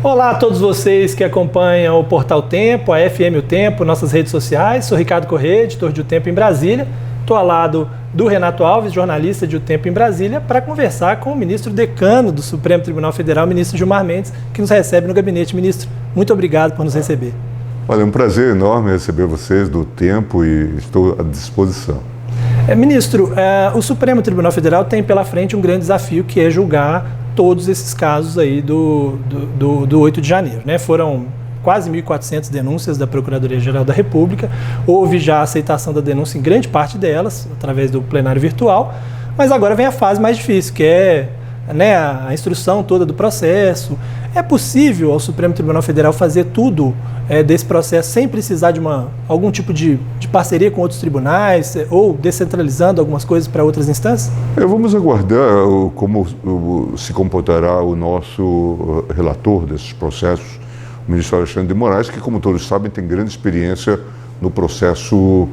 Olá a todos vocês que acompanham o Portal Tempo, a FM O Tempo, nossas redes sociais. Sou Ricardo Corrêa, editor de O Tempo em Brasília. Estou ao lado do Renato Alves, jornalista de O Tempo em Brasília, para conversar com o ministro decano do Supremo Tribunal Federal, o ministro Gilmar Mendes, que nos recebe no gabinete. Ministro, muito obrigado por nos receber. Olha, é um prazer enorme receber vocês do Tempo e estou à disposição. Ministro, o Supremo Tribunal Federal tem pela frente um grande desafio, que é julgar todos esses casos aí do 8 de janeiro, né? Foram quase 1.400 denúncias da Procuradoria-Geral da República, houve já a aceitação da denúncia em grande parte delas, através do plenário virtual, mas agora vem a fase mais difícil, que é, né, a instrução toda do processo. É possível ao Supremo Tribunal Federal fazer tudo desse processo sem precisar de algum tipo de parceria com outros tribunais ou descentralizando algumas coisas para outras instâncias? Vamos aguardar como se comportará o nosso relator desses processos, o ministro Alexandre de Moraes, que, como todos sabem, tem grande experiência no processo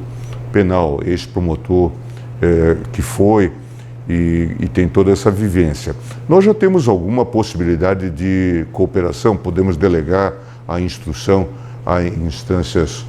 penal, ex-promotor que foi e tem toda essa vivência. Nós já temos alguma possibilidade de cooperação, podemos delegar a instrução a instâncias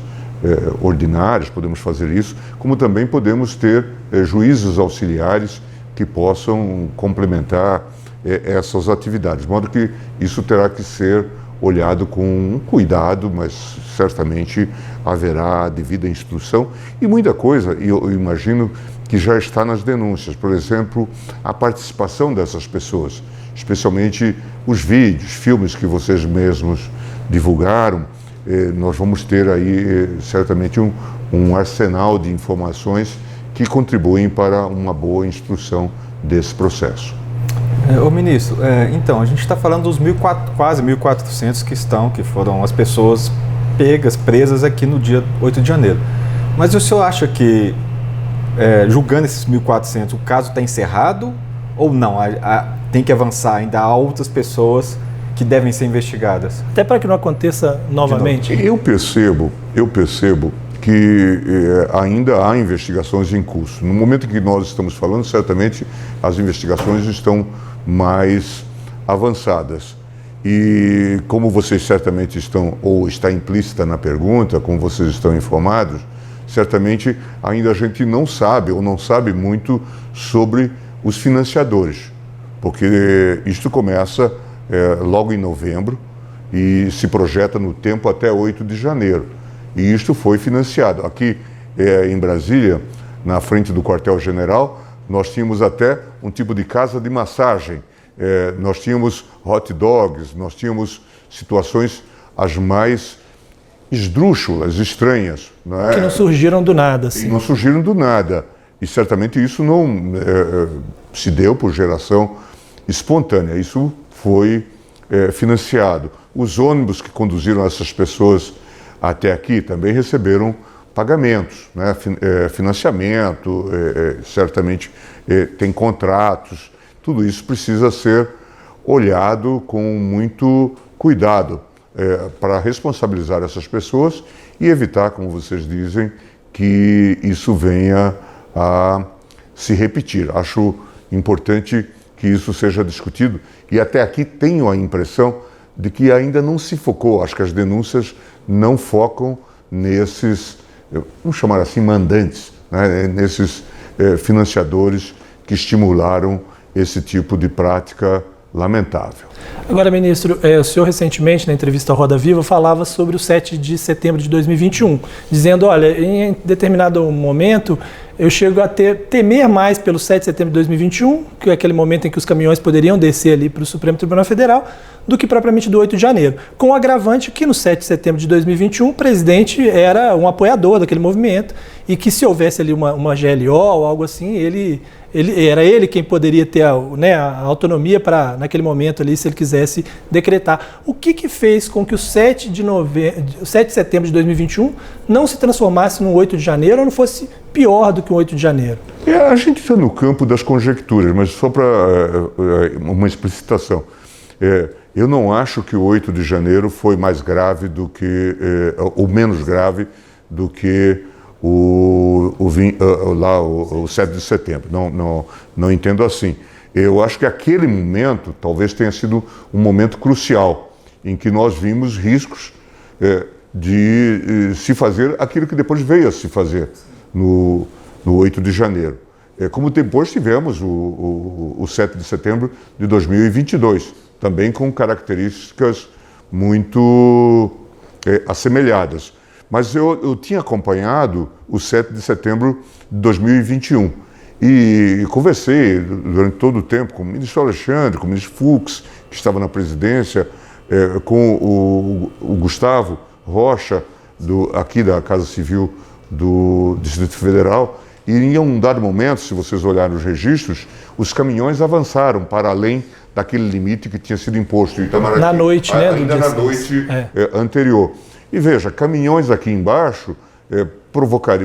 ordinárias, podemos fazer isso, como também podemos ter juízes auxiliares que possam complementar essas atividades, de modo que isso terá que ser olhado com cuidado, mas certamente haverá a devida instrução e muita coisa, eu imagino que já está nas denúncias, por exemplo, a participação dessas pessoas, especialmente os vídeos, filmes que vocês mesmos divulgaram. Nós vamos ter aí certamente um arsenal de informações que contribuem para uma boa instrução desse processo. Ô ministro, então, a gente está falando dos quase 1.400 que foram as pessoas presas aqui no dia 8 de janeiro. Mas o senhor acha que, julgando esses 1.400, o caso está encerrado ou não? Tem que avançar, ainda há outras pessoas que devem ser investigadas? Até para que não aconteça novamente. Eu percebo que ainda há investigações em curso. No momento em que nós estamos falando, certamente as investigações estão mais avançadas. E como vocês certamente estão, ou está implícita na pergunta, como vocês estão informados, certamente ainda a gente não sabe, ou não sabe muito sobre os financiadores, porque isto começa logo em novembro e se projeta no tempo até 8 de janeiro. E isto foi financiado. Aqui em Brasília, na frente do quartel-general, nós tínhamos até um tipo de casa de massagem, nós tínhamos hot dogs, nós tínhamos situações as mais esdrúxulas, estranhas. Não é? Que não surgiram do nada. Assim. Não surgiram do nada. E certamente isso não se deu por geração espontânea. Isso foi financiado. Os ônibus que conduziram essas pessoas até aqui também receberam pagamentos, né? Financiamento, certamente tem contratos. Tudo isso precisa ser olhado com muito cuidado para responsabilizar essas pessoas e evitar, como vocês dizem, que isso venha a se repetir. Acho importante que isso seja discutido e até aqui tenho a impressão de que ainda não se focou, acho que as denúncias não focam nesses, vamos chamar assim, mandantes, né? Nesses financiadores que estimularam esse tipo de prática lamentável. Agora, ministro, o senhor recentemente, na entrevista ao Roda Viva, falava sobre o 7 de setembro de 2021, dizendo, olha, em determinado momento eu chego a temer mais pelo 7 de setembro de 2021, que é aquele momento em que os caminhões poderiam descer ali para o Supremo Tribunal Federal, do que propriamente do 8 de janeiro. Com o agravante que no 7 de setembro de 2021 o presidente era um apoiador daquele movimento e que se houvesse ali uma GLO ou algo assim, era ele quem poderia ter a autonomia para, naquele momento ali, se ele quisesse decretar. O que fez com que o 7 de setembro de 2021 não se transformasse no 8 de janeiro ou não fosse pior do que o 8 de janeiro? A gente está no campo das conjecturas, mas só para uma explicitação. Eu não acho que o 8 de janeiro foi mais grave do que, ou menos grave do que o 7 de setembro. Não entendo assim. Eu acho que aquele momento talvez tenha sido um momento crucial em que nós vimos riscos de se fazer aquilo que depois veio a se fazer no 8 de janeiro. Como depois tivemos o 7 de setembro de 2022, também com características muito assemelhadas. Mas eu tinha acompanhado o 7 de setembro de 2021 e conversei durante todo o tempo com o ministro Alexandre, com o ministro Fux, que estava na presidência, com o Gustavo Rocha, aqui da Casa Civil do Distrito Federal, e em um dado momento, se vocês olharem os registros, os caminhões avançaram para além daquele limite que tinha sido imposto. Itamaraty, na noite, né? Ainda na noite anterior. E veja, caminhões aqui embaixo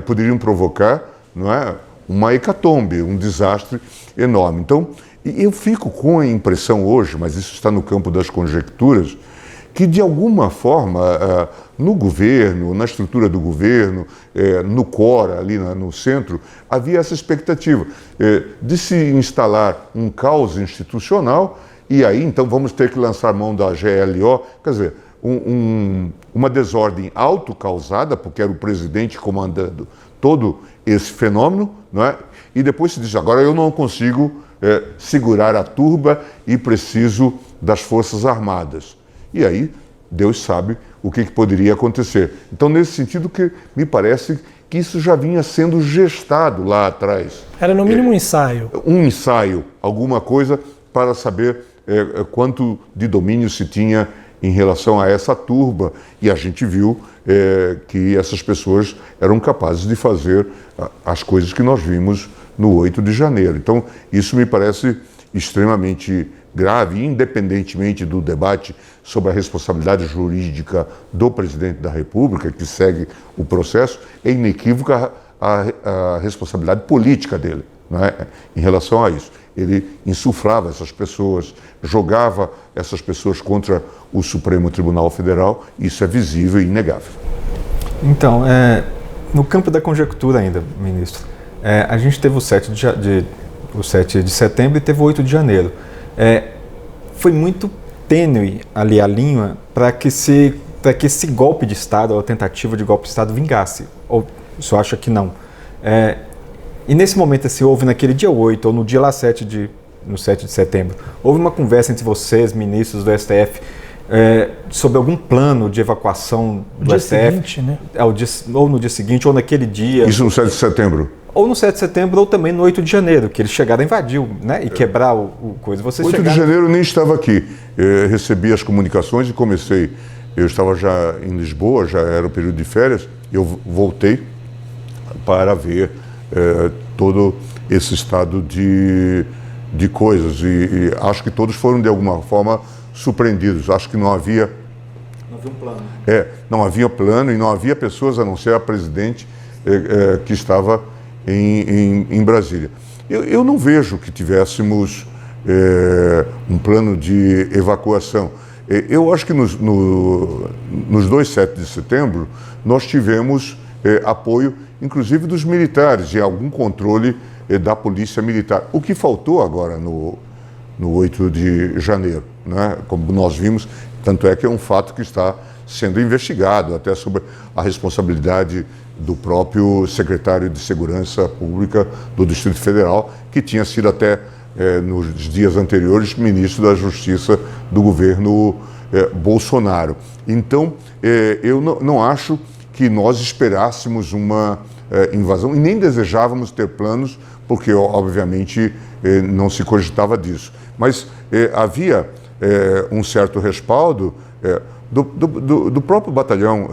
poderiam provocar, não é, uma hecatombe, um desastre enorme. Então, eu fico com a impressão hoje, mas isso está no campo das conjecturas, que de alguma forma, no governo, na estrutura do governo, no CORA, ali no centro, havia essa expectativa de se instalar um caos institucional e aí então vamos ter que lançar mão da GLO, quer dizer, uma desordem autocausada, porque era o presidente comandando todo esse fenômeno, não é? E depois se diz, agora eu não consigo segurar a turba e preciso das Forças Armadas. E aí, Deus sabe o que poderia acontecer. Então, nesse sentido, que me parece que isso já vinha sendo gestado lá atrás. Era no mínimo um ensaio. Um ensaio, alguma coisa para saber quanto de domínio se tinha em relação a essa turba. E a gente viu que essas pessoas eram capazes de fazer as coisas que nós vimos no 8 de janeiro. Então, isso me parece extremamente grave, independentemente do debate sobre a responsabilidade jurídica do presidente da República, que segue o processo, é inequívoca a responsabilidade política dele, não é? Em relação a isso. Ele insuflava essas pessoas, jogava essas pessoas contra o Supremo Tribunal Federal, isso é visível e inegável. Então, no campo da conjectura ainda, ministro, a gente teve o 7 de setembro e teve o 8 de janeiro. Foi muito tênue ali a linha para que esse golpe de Estado, ou a tentativa de golpe de Estado, vingasse. Ou o senhor acha que não? E nesse momento, se houve naquele dia 8 ou no dia lá no 7 de setembro, houve uma conversa entre vocês, ministros do STF, sobre algum plano de evacuação do dia STF? Seguinte, né? Ou no dia seguinte, ou naquele dia. Isso no 7 de setembro? Ou no 7 de setembro, ou também no 8 de janeiro, que eles chegaram a invadir, né, e quebrar o coisa. 8 de janeiro eu nem estava aqui. Recebi as comunicações e comecei. Eu estava já em Lisboa, já era o período de férias, eu voltei para ver todo esse estado de coisas. E acho que todos foram, de alguma forma, surpreendidos. Acho que não havia... Não havia um plano. Não havia plano e não havia pessoas, a não ser a presidente, que estava em Brasília. Eu não vejo que tivéssemos um plano de evacuação. Eu acho que nos dois 7 de setembro nós tivemos apoio, inclusive dos militares, e algum controle da polícia militar. O que faltou agora no 8 de janeiro, né? Como nós vimos, tanto é que é um fato que está sendo investigado, até sobre a responsabilidade do próprio secretário de Segurança Pública do Distrito Federal, que tinha sido até nos dias anteriores ministro da Justiça do governo Bolsonaro. Então, eu não acho que nós esperássemos uma invasão e nem desejávamos ter planos, porque obviamente não se cogitava disso. Mas havia um certo respaldo do próprio batalhão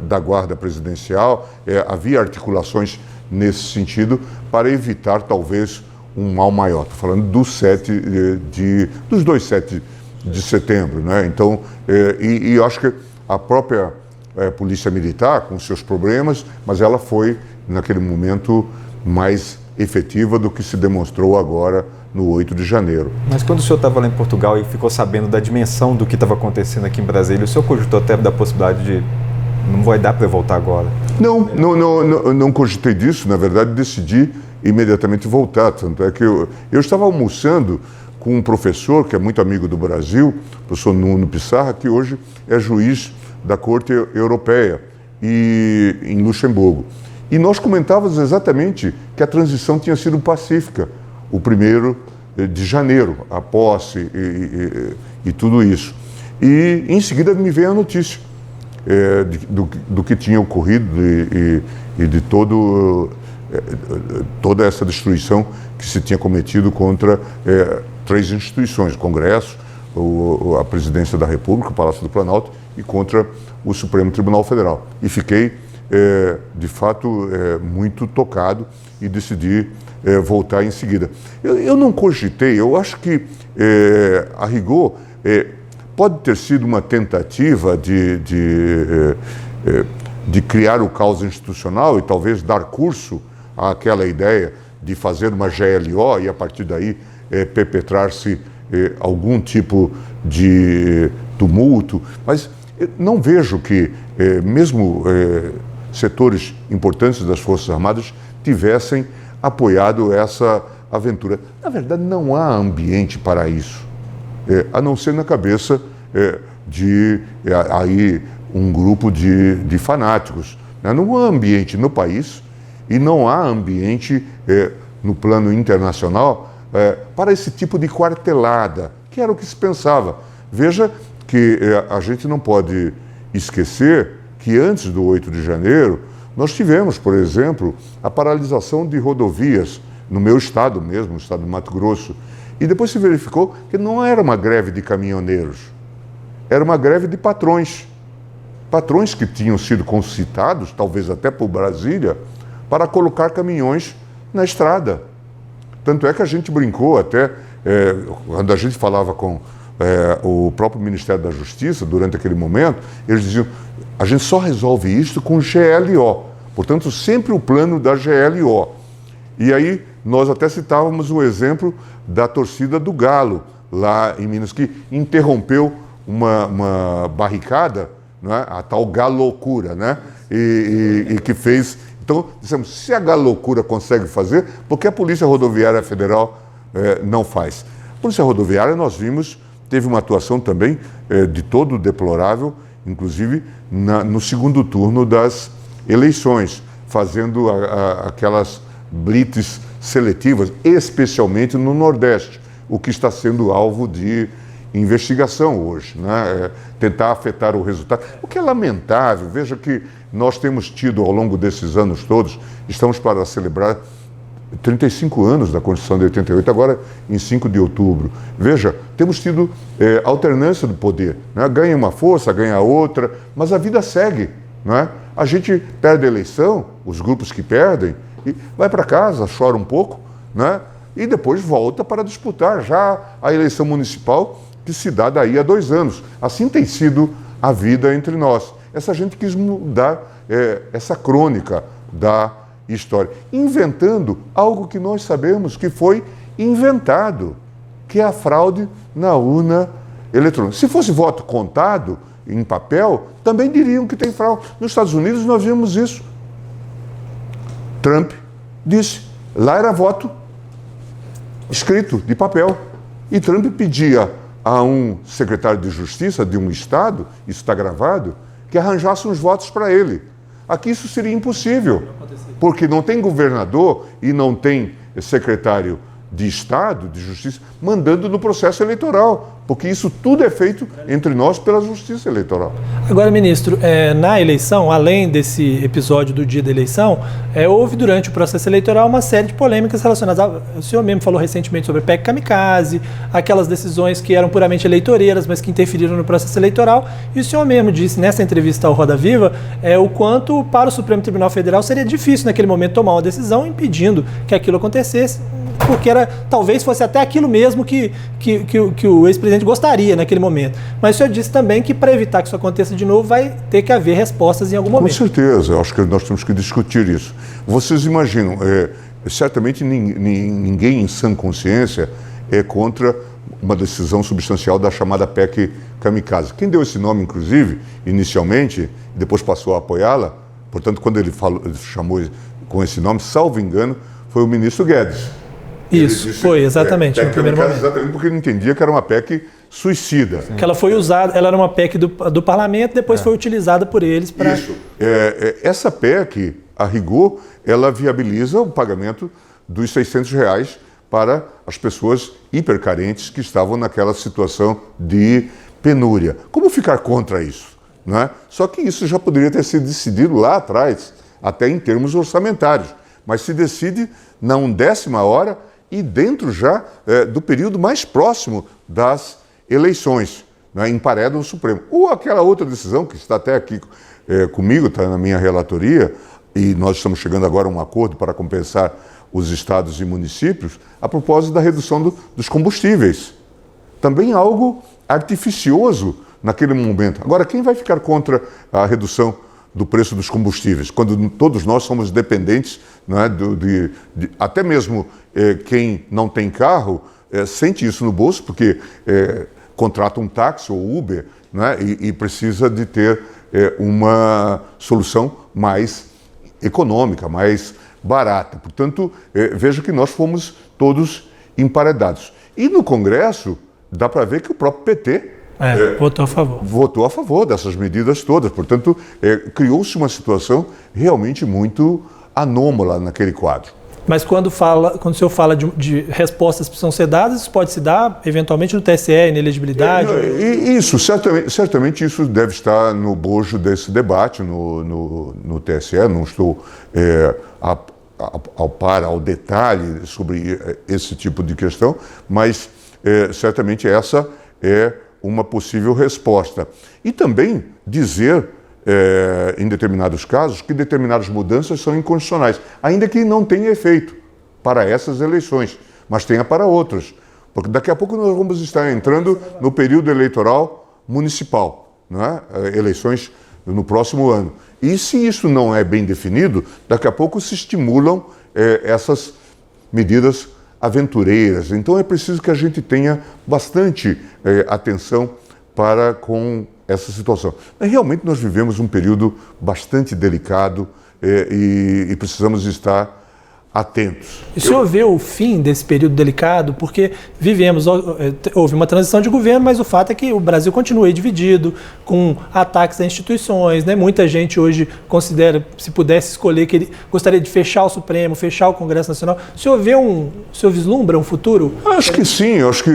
da Guarda Presidencial, havia articulações nesse sentido para evitar talvez um mal maior. Estou falando dos dois 7 de setembro, né? Então, eu acho que a própria Polícia Militar, com seus problemas, mas ela foi, naquele momento, mais efetiva do que se demonstrou agora no 8 de janeiro. Mas quando o senhor estava lá em Portugal e ficou sabendo da dimensão do que estava acontecendo aqui em Brasília, o senhor cogitou até da possibilidade de não vai dar para eu voltar agora? Não cogitei disso. Na verdade, decidi imediatamente voltar. Tanto é que eu estava almoçando com um professor que é muito amigo do Brasil, o professor Nuno Pissarra, que hoje é juiz da Corte Europeia em Luxemburgo. E nós comentávamos exatamente que a transição tinha sido pacífica, o 1º de janeiro, a posse e tudo isso. E em seguida me veio a notícia do que tinha ocorrido e de toda essa destruição que se tinha cometido contra 3 instituições, o Congresso, a Presidência da República, o Palácio do Planalto, e contra o Supremo Tribunal Federal. E fiquei, de fato, muito tocado e decidi voltar em seguida. Eu não cogitei, eu acho que, a rigor, pode ter sido uma tentativa de criar o caos institucional e talvez dar curso àquela ideia de fazer uma GLO e, a partir daí, perpetrar-se algum tipo de tumulto, mas não vejo que, mesmo setores importantes das Forças Armadas, tivessem apoiado essa aventura. Na verdade, não há ambiente para isso, a não ser na cabeça de aí um grupo de fanáticos. Não há ambiente no país e não há ambiente no plano internacional para esse tipo de quartelada, que era o que se pensava. Veja que a gente não pode esquecer que antes do 8 de janeiro, nós tivemos, por exemplo, a paralisação de rodovias no meu estado mesmo, no estado do Mato Grosso, e depois se verificou que não era uma greve de caminhoneiros, era uma greve de patrões. Patrões que tinham sido concitados, talvez até por Brasília, para colocar caminhões na estrada. Tanto é que a gente brincou até, quando a gente falava com o próprio Ministério da Justiça, durante aquele momento, eles diziam, a gente só resolve isso com GLO. Portanto, sempre o plano da GLO. E aí, nós até citávamos o exemplo da torcida do Galo, lá em Minas, que interrompeu uma barricada, né, a tal galocura, né, e que fez... Então, dissemos, se a galocura consegue fazer, por que a Polícia Rodoviária Federal não faz? A Polícia Rodoviária, nós vimos, teve uma atuação também de todo deplorável, inclusive no segundo turno das eleições, fazendo aquelas blitz seletivas, especialmente no Nordeste, o que está sendo alvo de investigação hoje, né? Tentar afetar o resultado, o que é lamentável. Veja que nós temos tido ao longo desses anos todos, estamos para celebrar 35 anos da Constituição de 88, agora em 5 de outubro. Veja, temos tido alternância do poder, né? Ganha uma força, ganha outra, mas a vida segue, né? A gente perde a eleição, os grupos que perdem, e vai para casa, chora um pouco, né? E depois volta para disputar já a eleição municipal, que se dá daí a 2 anos. Assim tem sido a vida entre nós. Essa gente quis mudar essa crônica da história, inventando algo que nós sabemos que foi inventado, que é a fraude na urna eletrônica. Se fosse voto contado em papel, também diriam que tem fraude. Nos Estados Unidos nós vimos isso. Trump disse, lá era voto escrito, de papel. E Trump pedia a um secretário de Justiça de um estado, isso está gravado, que arranjasse uns votos para ele. Aqui isso seria impossível, porque não tem governador e não tem secretário de Estado, de Justiça, mandando no processo eleitoral, porque isso tudo é feito entre nós pela Justiça Eleitoral. Agora, ministro, na eleição, além desse episódio do dia da eleição, houve durante o processo eleitoral uma série de polêmicas relacionadas o senhor mesmo falou recentemente sobre a PEC Kamikaze, aquelas decisões que eram puramente eleitoreiras, mas que interferiram no processo eleitoral, e o senhor mesmo disse nessa entrevista ao Roda Viva o quanto para o Supremo Tribunal Federal seria difícil naquele momento tomar uma decisão impedindo que aquilo acontecesse, porque talvez fosse até aquilo mesmo que o ex-presidente gostaria naquele momento. Mas o senhor disse também que para evitar que isso aconteça de novo vai ter que haver respostas em algum momento. Com certeza, eu acho que nós temos que discutir isso. Vocês imaginam, certamente ninguém em sã consciência é contra uma decisão substancial da chamada PEC Kamikaze. Quem deu esse nome, inclusive, inicialmente, depois passou a apoiá-la, portanto, quando ele chamou com esse nome, salvo engano, foi o ministro Guedes. Isso, foi, exatamente, no primeiro momento. Exatamente porque ele entendia que era uma PEC suicida. Que ela foi usada, ela era uma PEC do parlamento, depois foi utilizada por eles para... Isso. Essa PEC, a rigor, ela viabiliza o pagamento dos R$600 para as pessoas hipercarentes que estavam naquela situação de penúria. Como ficar contra isso? Não é? Só que isso já poderia ter sido decidido lá atrás, até em termos orçamentários. Mas se decide na 1/10 hora e dentro já do período mais próximo das eleições, né, emparedam o Supremo. Ou aquela outra decisão que está até aqui comigo, está na minha relatoria, e nós estamos chegando agora a um acordo para compensar os estados e municípios, a propósito da redução dos combustíveis. Também algo artificioso naquele momento. Agora, quem vai ficar contra a redução do preço dos combustíveis, quando todos nós somos dependentes, né, até mesmo quem não tem carro sente isso no bolso, porque contrata um táxi ou Uber, né, e precisa de ter uma solução mais econômica, mais barata. Portanto, veja que nós fomos todos emparedados. E no Congresso, dá para ver que o próprio PT votou a favor. Votou a favor dessas medidas todas. Portanto, criou-se uma situação realmente muito anômala naquele quadro. Mas quando o senhor fala de respostas que precisam ser dadas, isso pode se dar, eventualmente, no TSE, inelegibilidade? Isso, certamente isso deve estar no bojo desse debate no TSE. Não estou ao detalhe sobre esse tipo de questão, mas certamente essa é uma possível resposta. E também dizer, em determinados casos, que determinadas mudanças são inconstitucionais, ainda que não tenha efeito para essas eleições, mas tenha para outras. Porque daqui a pouco nós vamos estar entrando no período eleitoral municipal, né? Eleições no próximo ano. E se isso não é bem definido, daqui a pouco se estimulam essas medidas aventureiras. Então é preciso que a gente tenha bastante atenção para com essa situação. Mas realmente nós vivemos um período bastante delicado e precisamos estar atentos. E o senhor vê o fim desse período delicado? Porque houve uma transição de governo, mas o fato é que o Brasil continua dividido, com ataques a instituições, né? Muita gente hoje considera, se pudesse escolher, que ele gostaria de fechar o Supremo, fechar o Congresso Nacional. O senhor vislumbra um futuro? Acho que sim, acho que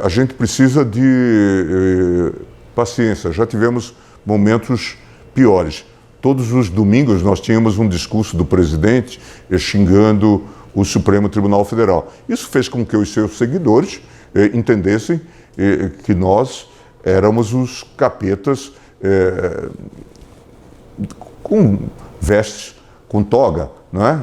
a gente precisa de paciência. Já tivemos momentos piores. Todos os domingos nós tínhamos um discurso do presidente xingando o Supremo Tribunal Federal. Isso fez com que os seus seguidores entendessem que nós éramos os capetas com vestes, com toga, não é?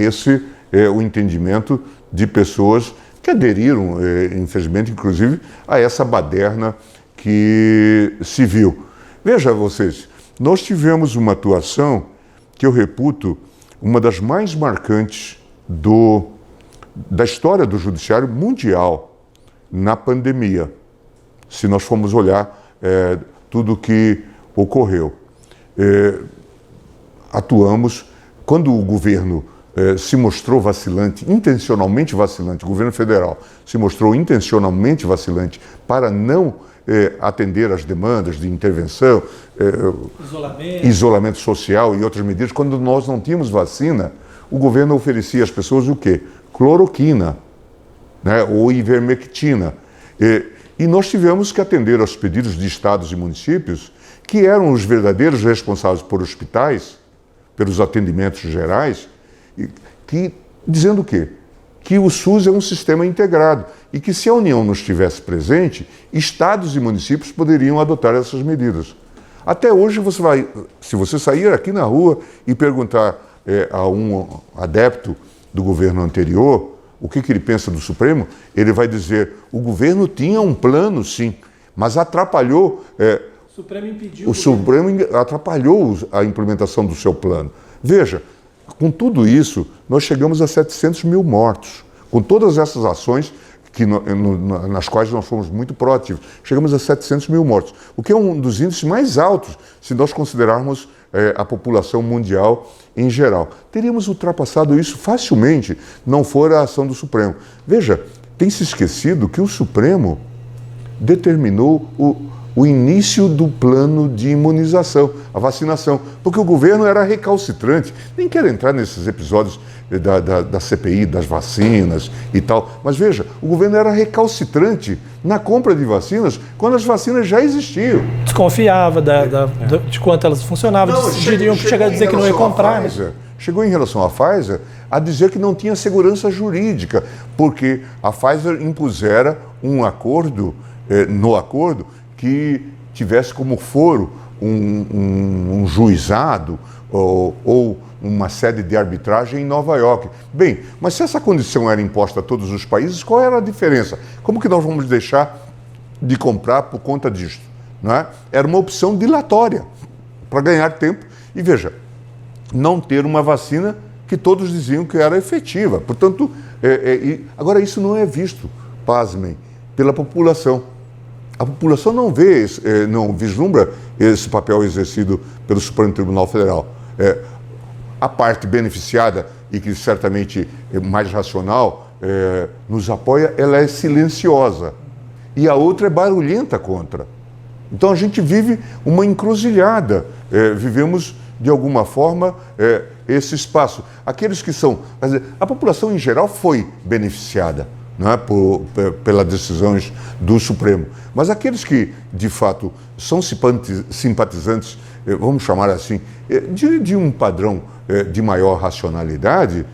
Esse é o entendimento de pessoas que aderiram, infelizmente, inclusive, a essa baderna que se viu. Veja vocês, nós tivemos uma atuação que eu reputo uma das mais marcantes da história do judiciário mundial na pandemia, se nós formos olhar tudo o que ocorreu. Atuamos, quando o governo se mostrou vacilante, intencionalmente vacilante, o governo federal se mostrou intencionalmente vacilante para não atender às demandas de intervenção, isolamento social e outras medidas. Quando nós não tínhamos vacina, o governo oferecia às pessoas o quê? Cloroquina, né? Ou ivermectina. E nós tivemos que atender aos pedidos de estados e municípios, que eram os verdadeiros responsáveis por hospitais, pelos atendimentos gerais, dizendo o quê? Que o SUS é um sistema integrado e que, se a União não estivesse presente, estados e municípios poderiam adotar essas medidas. Até hoje, se você sair aqui na rua e perguntar a um adepto do governo anterior o que ele pensa do Supremo, ele vai dizer: o governo tinha um plano, sim, mas atrapalhou. O Supremo atrapalhou a implementação do seu plano. Veja, com tudo isso, nós chegamos a 700 mil mortos. Com todas essas ações nas quais nós fomos muito proativos, chegamos a 700 mil mortos, o que é um dos índices mais altos se nós considerarmos a população mundial em geral. Teríamos ultrapassado isso facilmente, não for a ação do Supremo. Veja, tem se esquecido que o Supremo determinou o início do plano de imunização, a vacinação, porque o governo era recalcitrante. Nem quero entrar nesses episódios da CPI, das vacinas e tal, mas veja, o governo era recalcitrante na compra de vacinas quando as vacinas já existiam. Desconfiava de quanto elas funcionavam, diriam que chegar a dizer que não ia comprar. Chegou em relação à Pfizer a dizer que não tinha segurança jurídica, porque a Pfizer impusera um acordo, no acordo, que tivesse como foro um juizado ou uma sede de arbitragem em Nova York. Bem, mas se essa condição era imposta a todos os países, qual era a diferença? Como que nós vamos deixar de comprar por conta disso? Não é? Era uma opção dilatória para ganhar tempo e, veja, não ter uma vacina que todos diziam que era efetiva. Portanto, agora isso não é visto, pasmem, pela população. A população não vê, não vislumbra esse papel exercido pelo Supremo Tribunal Federal. A parte beneficiada e que certamente é mais racional nos apoia, ela é silenciosa. E a outra é barulhenta contra. Então a gente vive uma encruzilhada. Vivemos, de alguma forma, esse espaço. Aqueles que são... A população em geral foi beneficiada, não é, pelas decisões do Supremo. Mas aqueles que, de fato, são simpatizantes, vamos chamar assim, de um padrão de maior racionalidade,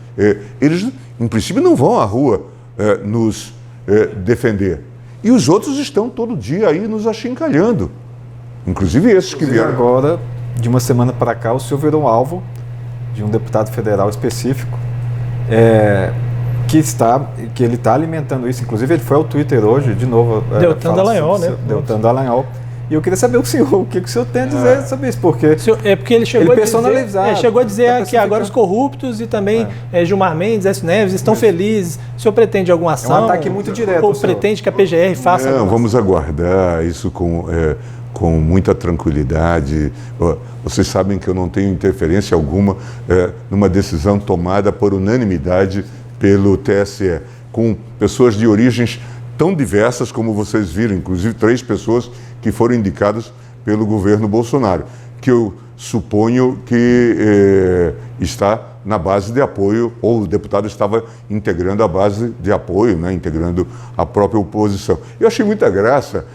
eles, em princípio, não vão à rua nos defender. E os outros estão todo dia aí nos achincalhando. Inclusive esses que vieram... Agora, de uma semana para cá, o senhor virou um alvo de um deputado federal específico, que ele está alimentando isso. Inclusive, ele foi ao Twitter hoje, de novo. Deltan Dallagnol, né? Deltan Dallagnol. E eu queria saber o que o senhor tem a dizer sobre isso, porque... porque ele chegou a dizer que agora os corruptos e também Gilmar Mendes, Écio Neves estão felizes. O senhor pretende alguma ação? É um ataque muito direto. Ou pretende que a PGR faça? Não, vamos aguardar isso com muita tranquilidade. Vocês sabem que eu não tenho interferência alguma numa decisão tomada por unanimidade pelo TSE, com pessoas de origens tão diversas como vocês viram, inclusive 3 pessoas que foram indicadas pelo governo Bolsonaro, que eu suponho que está na base de apoio, ou o deputado estava integrando a base de apoio, né, integrando a própria oposição. Eu achei muita graça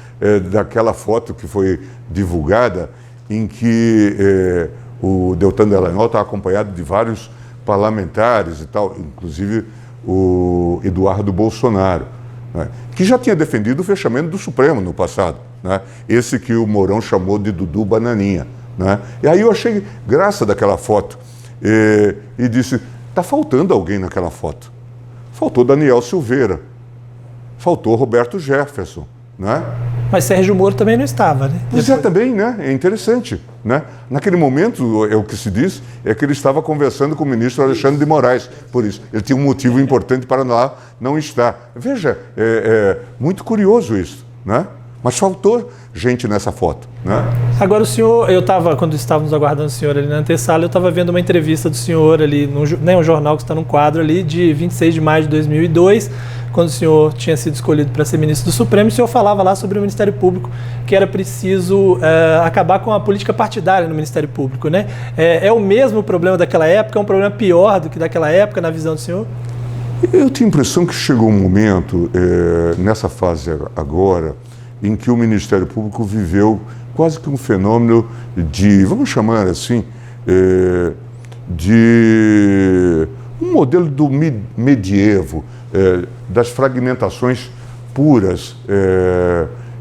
daquela foto que foi divulgada, em que o Deltan Dallagnol está acompanhado de vários parlamentares e tal, inclusive o Eduardo Bolsonaro, né, que já tinha defendido o fechamento do Supremo no passado, né, esse que o Mourão chamou de Dudu Bananinha, né. E aí eu achei graça daquela foto e disse, está faltando alguém naquela foto. Faltou Daniel Silveira, faltou Roberto Jefferson, né? Mas Sérgio Moro também não estava, né? Pois é, também, né? É interessante, né? Naquele momento, o que se diz é que ele estava conversando com o ministro Alexandre de Moraes, por isso. Ele tinha um motivo importante para lá não estar. Veja, muito curioso isso, né? Mas faltou gente nessa foto, né? Agora o senhor, quando estávamos aguardando o senhor ali na antessala, eu estava vendo uma entrevista do senhor ali, um jornal que está num quadro ali, de 26 de maio de 2002, quando o senhor tinha sido escolhido para ser ministro do Supremo, o senhor falava lá sobre o Ministério Público, que era preciso acabar com a política partidária no Ministério Público, né? É o mesmo problema daquela época, é um problema pior do que daquela época, na visão do senhor? Eu tenho a impressão que chegou um momento, nessa fase agora, em que o Ministério Público viveu quase que um fenômeno de, vamos chamar assim, de um modelo do medievo, das fragmentações puras,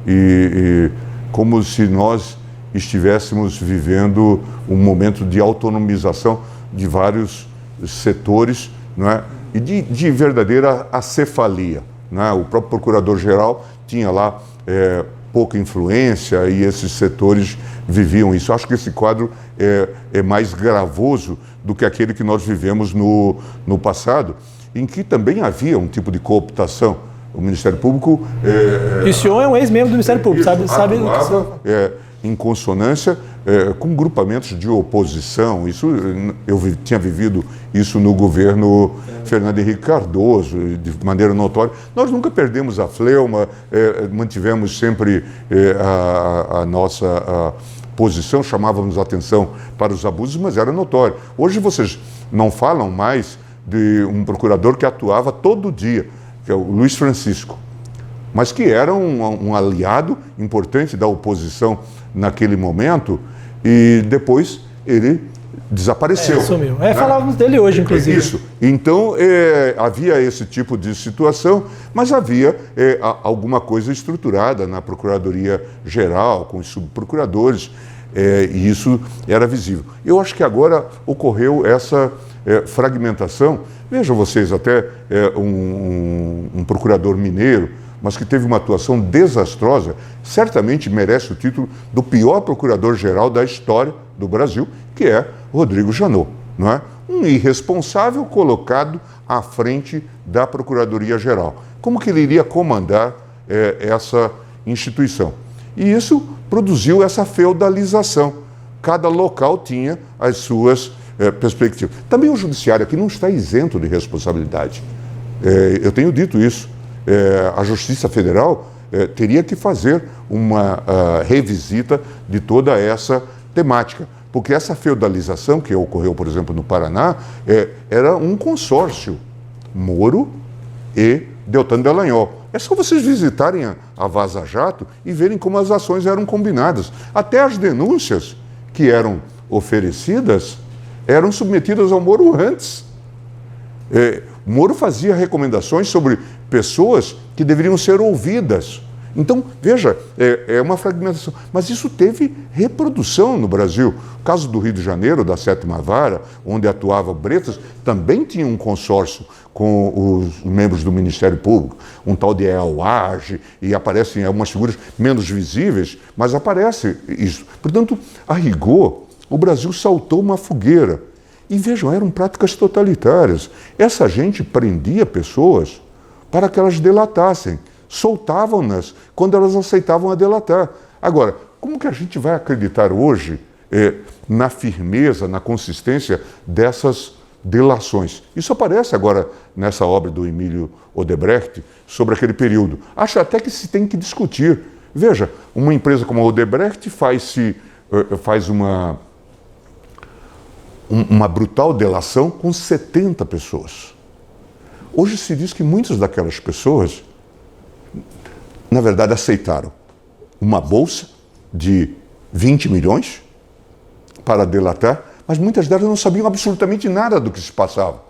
e como se nós estivéssemos vivendo um momento de autonomização de vários setores, não é? E de verdadeira acefalia, não é? O próprio Procurador-Geral tinha lá pouca influência e esses setores viviam isso. Acho que esse quadro é mais gravoso do que aquele que nós vivemos no passado, em que também havia um tipo de cooptação. O Ministério Público... E o senhor é um ex-membro do Ministério Público, sabe? Atuava, em consonância com grupamentos de oposição. Isso, tinha vivido isso no governo Fernando Henrique Cardoso, de maneira notória. Nós nunca perdemos a fleuma, mantivemos sempre a nossa posição, chamávamos atenção para os abusos, mas era notório. Hoje vocês não falam mais de um procurador que atuava todo dia, que é o Luiz Francisco, mas que era um aliado importante da oposição naquele momento, e depois ele desapareceu. Sumiu. Falávamos dele hoje, inclusive. Isso. Então, havia esse tipo de situação, mas havia alguma coisa estruturada na Procuradoria-Geral, com os subprocuradores, e isso era visível. Eu acho que agora ocorreu essa fragmentação. Vejam vocês, até um procurador mineiro, mas que teve uma atuação desastrosa, certamente merece o título do pior procurador-geral da história do Brasil, que é Rodrigo Janot, não é? Um irresponsável colocado à frente da Procuradoria-Geral. Como que ele iria comandar essa instituição? E isso produziu essa feudalização. Cada local tinha as suas perspectivas. Também o judiciário aqui não está isento de responsabilidade. Eu tenho dito isso. A Justiça Federal teria que fazer uma revisita de toda essa temática, porque essa feudalização que ocorreu, por exemplo, no Paraná, era um consórcio, Moro e Deltan Dallagnol. É só vocês visitarem a Vaza Jato e verem como as ações eram combinadas. Até as denúncias que eram oferecidas eram submetidas ao Moro antes. Moro fazia recomendações sobre pessoas que deveriam ser ouvidas. Então, veja, é uma fragmentação. Mas isso teve reprodução no Brasil. O caso do Rio de Janeiro, da 7ª Vara, onde atuava Bretas, também tinha um consórcio com os membros do Ministério Público, um tal de Elage, e aparecem algumas figuras menos visíveis, mas aparece isso. Portanto, a rigor, o Brasil saltou uma fogueira. E vejam, eram práticas totalitárias. Essa gente prendia pessoas para que elas delatassem, soltavam-nas quando elas aceitavam a delatar. Agora, como que a gente vai acreditar hoje na firmeza, na consistência dessas delações? Isso aparece agora nessa obra do Emílio Odebrecht sobre aquele período. Acho até que se tem que discutir. Veja, uma empresa como a Odebrecht faz uma brutal delação com 70 pessoas. Hoje se diz que muitas daquelas pessoas, na verdade, aceitaram uma bolsa de 20 milhões para delatar, mas muitas delas não sabiam absolutamente nada do que se passava.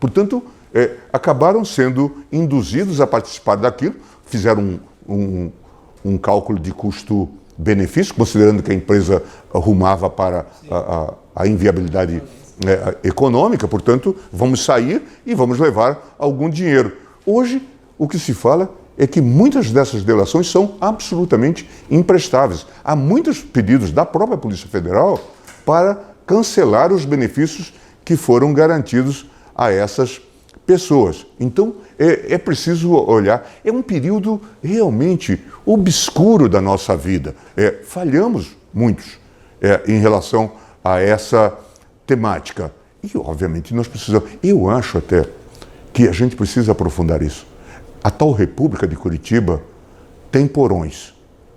Portanto, acabaram sendo induzidos a participar daquilo, fizeram um cálculo de custo-benefício, considerando que a empresa rumava para a inviabilidade econômica, portanto, vamos sair e vamos levar algum dinheiro. Hoje, o que se fala é que muitas dessas delações são absolutamente imprestáveis. Há muitos pedidos da própria Polícia Federal para cancelar os benefícios que foram garantidos a essas pessoas. Então, é preciso olhar. É um período realmente obscuro da nossa vida. Falhamos muitos em relação a essa temática. E, obviamente, nós precisamos... Eu acho até que a gente precisa aprofundar isso. A tal República de Curitiba tem porões.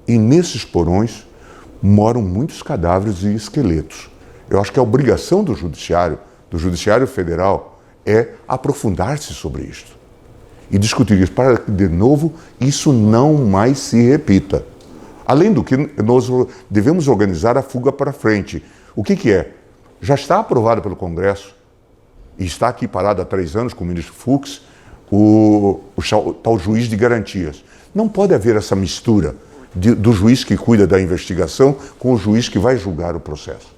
E nesses porões moram muitos cadáveres e esqueletos. Eu acho que a obrigação do Judiciário Federal, é aprofundar-se sobre isso. E discutir isso para que, de novo, isso não mais se repita. Além do que, nós devemos organizar a fuga para frente. O que é? Já está aprovado pelo Congresso, e está aqui parado há 3 anos com o ministro Fux, o tal juiz de garantias. Não pode haver essa mistura do juiz que cuida da investigação com o juiz que vai julgar o processo.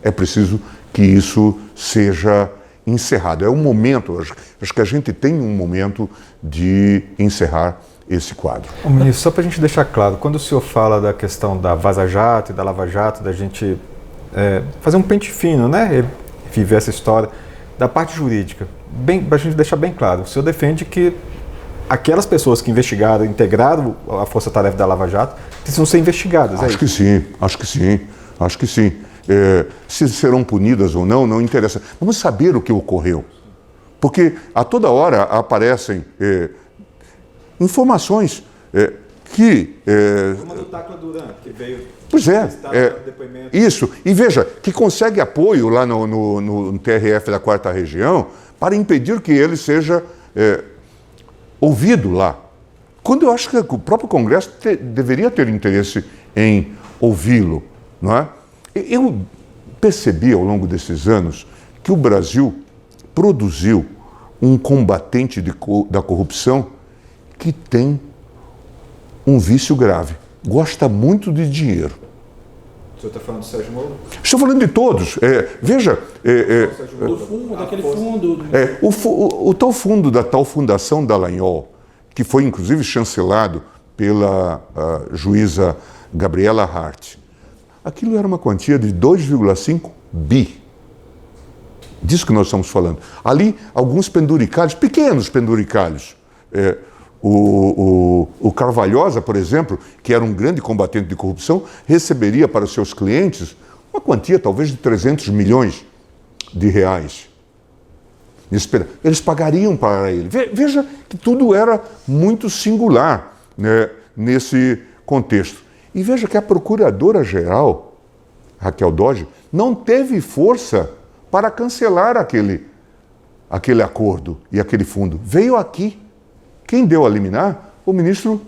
É preciso que isso seja encerrado. É um momento, acho que a gente tem um momento de encerrar esse quadro. Ministro, só para a gente deixar claro, quando o senhor fala da questão da Vaza Jato e da Lava Jato, da gente fazer um pente fino, né, viver essa história, da parte jurídica, para a gente deixar bem claro, o senhor defende que aquelas pessoas que investigaram, integraram a força-tarefa da Lava Jato, precisam ser investigadas. Acho que sim. Se serão punidas ou não, não interessa. Vamos saber o que ocorreu. Porque a toda hora aparecem informações que... Como a do Tacla Duran, que veio... Pois depoimento. Isso. E veja, que consegue apoio lá no TRF da 4ª Região para impedir que ele seja ouvido lá. Quando eu acho que o próprio Congresso deveria ter interesse em ouvi-lo, não é? Eu percebi ao longo desses anos que o Brasil produziu um combatente da corrupção que tem um vício grave. Gosta muito de dinheiro. O senhor está falando do Sérgio Moro? Estou falando de todos. Veja... do fundo, daquele fundo... O tal fundo da tal Fundação Dallagnol, que foi inclusive chancelado pela juíza Gabriela Hart, aquilo era uma quantia de 2,5 bi. Disso que nós estamos falando. Ali, alguns penduricalhos, pequenos penduricalhos. O Carvalhosa, por exemplo, que era um grande combatente de corrupção, receberia para seus clientes uma quantia talvez de 300 milhões de reais. Eles pagariam para ele. Veja que tudo era muito singular, né, nesse contexto. E veja que a Procuradora-Geral, Raquel Dodge, não teve força para cancelar aquele acordo e aquele fundo. Veio aqui. Quem deu a liminar? O ministro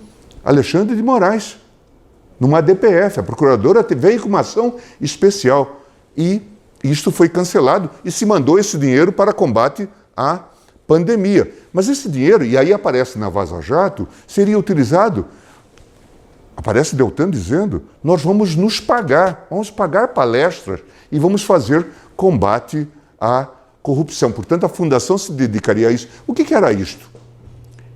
Alexandre de Moraes, numa DPF. A procuradora veio com uma ação especial e isto foi cancelado e se mandou esse dinheiro para combate à pandemia. Mas esse dinheiro, e aí aparece na Vaza Jato, seria utilizado, aparece Deltan dizendo, nós vamos nos pagar, vamos pagar palestras e vamos fazer combate à corrupção. Portanto, a fundação se dedicaria a isso. O que era isto?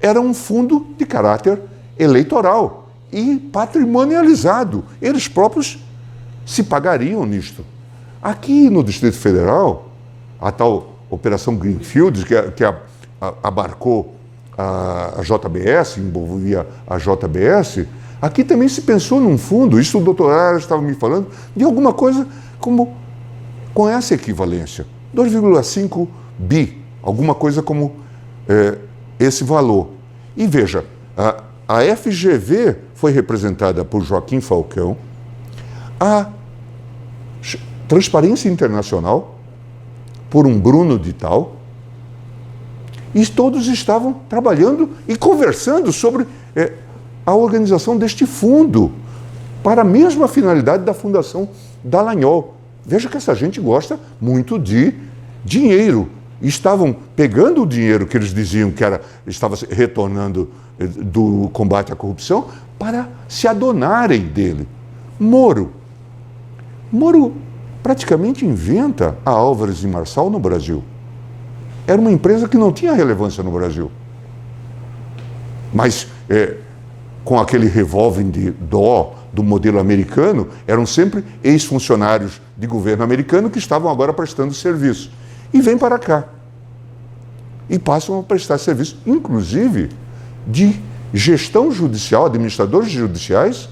Era um fundo de caráter eleitoral e patrimonializado. Eles próprios se pagariam nisto. Aqui no Distrito Federal, a tal Operação Greenfield, que abarcou a JBS, envolvia a JBS, aqui também se pensou num fundo, isso o doutor Aras estava me falando, de alguma coisa como com essa equivalência. 2,5 bi, alguma coisa como esse valor. E veja, a FGV foi representada por Joaquim Falcão, a Transparência Internacional por um Bruno Dital, e todos estavam trabalhando e conversando sobre a organização deste fundo para a mesma finalidade da Fundação Dallagnol. Veja que essa gente gosta muito de dinheiro. Estavam pegando o dinheiro que eles diziam que estava retornando do combate à corrupção para se adonarem dele. Moro praticamente inventa a Álvares e Marçal no Brasil. Era uma empresa que não tinha relevância no Brasil. Mas com aquele revólver de dó do modelo americano, eram sempre ex-funcionários de governo americano que estavam agora prestando serviço. E vêm para cá. E passam a prestar serviço, inclusive, de gestão judicial, administradores judiciais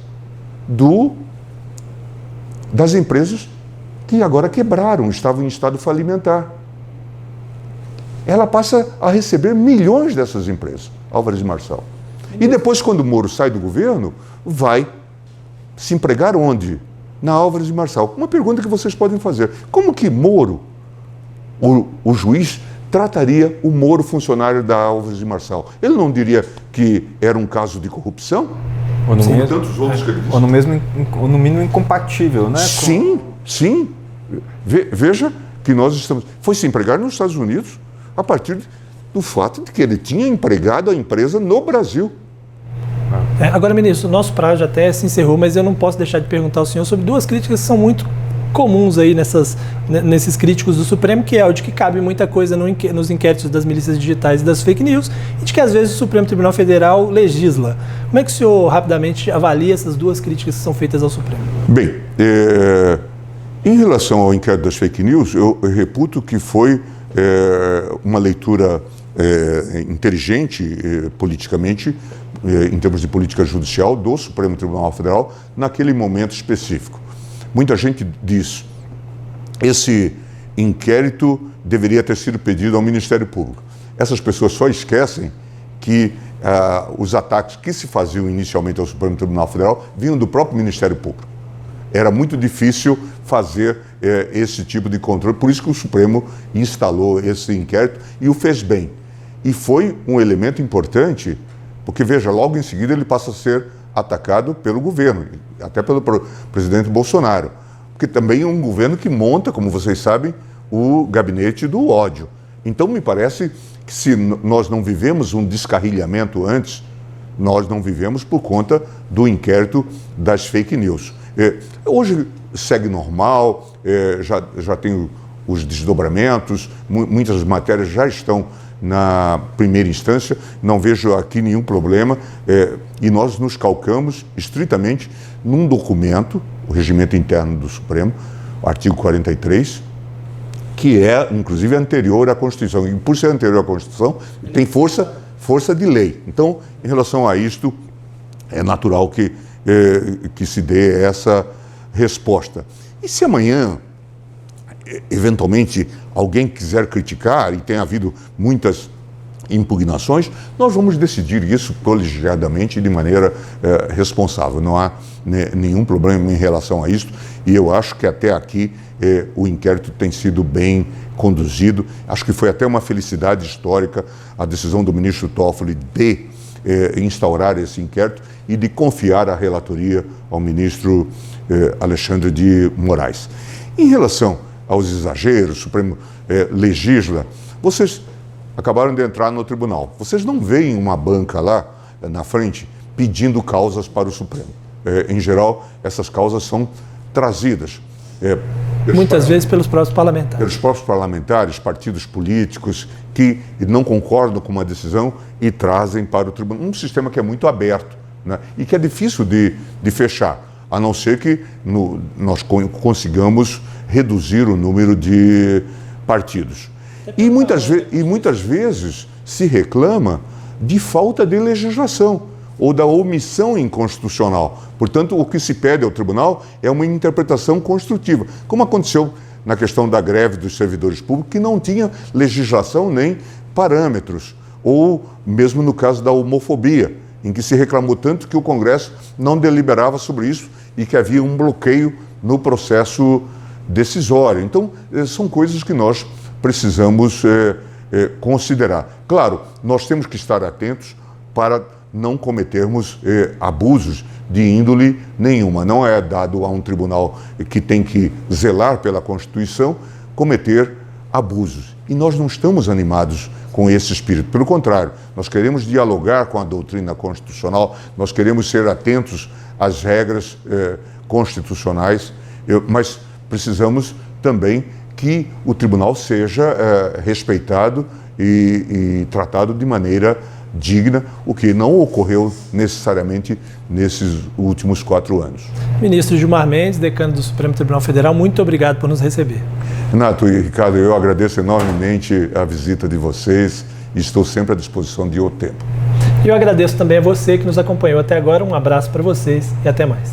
das empresas que agora quebraram, estavam em estado falimentar. Ela passa a receber milhões dessas empresas, Álvares e Marçal. E depois, quando o Moro sai do governo, vai se empregar onde? Na Álvares e Marçal. Uma pergunta que vocês podem fazer. Como que Moro, o juiz, trataria o Moro funcionário da Álvares e Marçal? Ele não diria que era um caso de corrupção? Ou no, mesmo, tantos outros que ele disse. ou no mínimo incompatível, né? Sim. Veja que nós estamos... Foi se empregar nos Estados Unidos a partir do fato de que ele tinha empregado a empresa no Brasil. Agora, ministro, o nosso prazo até se encerrou, mas eu não posso deixar de perguntar ao senhor sobre duas críticas que são muito comuns aí nesses críticos do Supremo, que é o de que cabe muita coisa nos inquéritos das milícias digitais e das fake news, e de que às vezes o Supremo Tribunal Federal legisla. Como é que o senhor rapidamente avalia essas duas críticas que são feitas ao Supremo? Bem, em relação ao inquérito das fake news, eu reputo que foi uma leitura inteligente politicamente, em termos de política judicial, do Supremo Tribunal Federal, naquele momento específico. Muita gente diz, esse inquérito deveria ter sido pedido ao Ministério Público. Essas pessoas só esquecem que os ataques que se faziam inicialmente ao Supremo Tribunal Federal vinham do próprio Ministério Público. Era muito difícil fazer esse tipo de controle, por isso que o Supremo instalou esse inquérito e o fez bem. E foi um elemento importante, porque, veja, logo em seguida ele passa a ser atacado pelo governo, até pelo presidente Bolsonaro, porque também é um governo que monta, como vocês sabem, o gabinete do ódio. Então, me parece que se nós não vivemos um descarrilhamento antes, nós não vivemos por conta do inquérito das fake news. Hoje segue normal, já tem os desdobramentos, muitas matérias já estão na primeira instância, não vejo aqui nenhum problema, e nós nos calcamos estritamente num documento, o Regimento Interno do Supremo, o artigo 43, que é, inclusive, anterior à Constituição. E, por ser anterior à Constituição, tem força de lei. Então, em relação a isto, é natural que se dê essa resposta. E se amanhã, eventualmente, alguém quiser criticar, e tem havido muitas impugnações, nós vamos decidir isso colegiadamente e de maneira responsável. Não há nenhum problema em relação a isso, e eu acho que até aqui o inquérito tem sido bem conduzido. Acho que foi até uma felicidade histórica a decisão do ministro Toffoli de instaurar esse inquérito e de confiar a relatoria ao ministro Alexandre de Moraes. Em relação aos exageros, o Supremo legisla, vocês acabaram de entrar no tribunal. Vocês não veem uma banca lá na frente pedindo causas para o Supremo. Em geral, essas causas são trazidas. Muitas vezes pelos próprios parlamentares. Pelos próprios parlamentares, partidos políticos que não concordam com uma decisão e trazem para o tribunal. Um sistema que é muito aberto, né? E que é difícil de fechar, a não ser que nós consigamos reduzir o número de partidos. E muitas vezes se reclama de falta de legislação ou da omissão inconstitucional. Portanto, o que se pede ao tribunal é uma interpretação construtiva, como aconteceu na questão da greve dos servidores públicos, que não tinha legislação nem parâmetros, ou mesmo no caso da homofobia, em que se reclamou tanto que o Congresso não deliberava sobre isso e que havia um bloqueio no processo decisório. Então, são coisas que nós precisamos considerar. Claro, nós temos que estar atentos para não cometermos abusos de índole nenhuma. Não é dado a um tribunal que tem que zelar pela Constituição cometer abusos. E nós não estamos animados com esse espírito. Pelo contrário, nós queremos dialogar com a doutrina constitucional, nós queremos ser atentos às regras constitucionais, mas precisamos também que o tribunal seja respeitado e tratado de maneira digna, o que não ocorreu necessariamente nesses últimos 4 anos. Ministro Gilmar Mendes, decano do Supremo Tribunal Federal, muito obrigado por nos receber. Renato e Ricardo, eu agradeço enormemente a visita de vocês e estou sempre à disposição de outro tempo. E eu agradeço também a você que nos acompanhou até agora. Um abraço para vocês e até mais.